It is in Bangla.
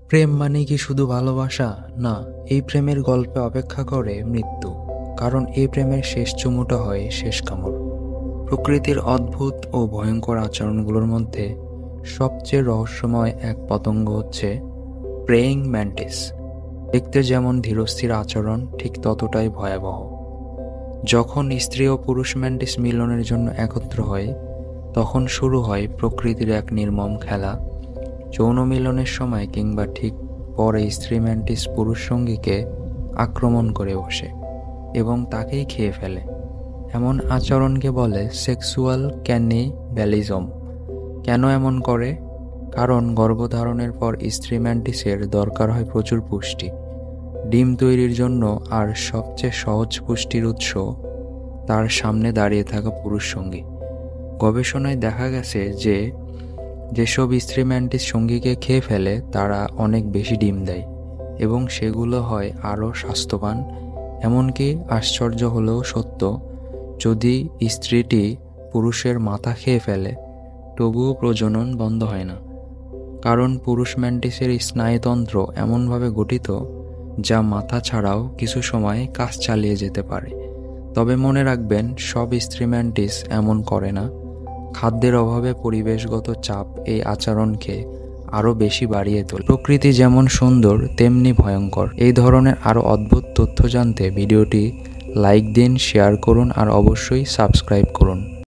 প্রেম মানে কি শুধু ভালোবাসা? না, এই প্রেমের গল্পে অপেক্ষা করে মৃত্যু। কারণ এই প্রেমের শেষ চুমুটা হয় শেষ কামড়। প্রকৃতির অদ্ভুত ও ভয়ঙ্কর আচরণগুলোর মধ্যে সবচেয়ে রহস্যময় এক পতঙ্গ হচ্ছে প্রেয়িং ম্যান্টিস। দেখতে যেমন ধীরস্থির আচরণ, ঠিক ততটাই ভয়াবহ। যখন স্ত্রী ও পুরুষ ম্যান্টিস মিলনের জন্য একত্র হয়, তখন শুরু হয় প্রকৃতির এক নির্মম খেলা। যৌন মিলনের সময় কিংবা ঠিক পরে স্ত্রী ম্যান্টিস পুরুষ সঙ্গীকে আক্রমণ করে বসে এবং তাকেই খেয়ে ফেলে। এমন আচরণকে বলে সেক্সুয়াল ক্যানিব্যালিজম। কেন এমন করে? কারণ গর্ভধারণের পর স্ত্রী ম্যান্টিসের দরকার হয় প্রচুর পুষ্টি, ডিম তৈরির জন্য, আর সবচেয়ে সহজ পুষ্টির উৎস তার সামনে দাঁড়িয়ে থাকা পুরুষ সঙ্গী। গবেষণায় দেখা গেছে যে যেসব স্ত্রী ম্যান্টিস সঙ্গীকে খেয়ে ফেলে তারা অনেক বেশি ডিম দেয় এবং সেগুলো হয় আরও স্বাস্থ্যবান। এমনকি আশ্চর্য হলেও সত্য, যদি স্ত্রীটি পুরুষের মাথা খেয়ে ফেলে তবুও প্রজনন বন্ধ হয় না। কারণ পুরুষ ম্যান্টিসের স্নায়ুতন্ত্র এমনভাবে গঠিত যা মাথা ছাড়াও কিছু সময় কাজ চালিয়ে যেতে পারে। তবে মনে রাখবেন, সব স্ত্রী ম্যান্টিস এমন করে না। খাদ্যের অভাবে পরিবেশগত চাপ এই আচরণকে আরও বেশি বাড়িয়ে তোলে। প্রকৃতি যেমন সুন্দর তেমনি ভয়ঙ্কর। এই ধরনের আরও অদ্ভুত তথ্য জানতে ভিডিওটি লাইক দিন, শেয়ার করুন আর অবশ্যই সাবস্ক্রাইব করুন।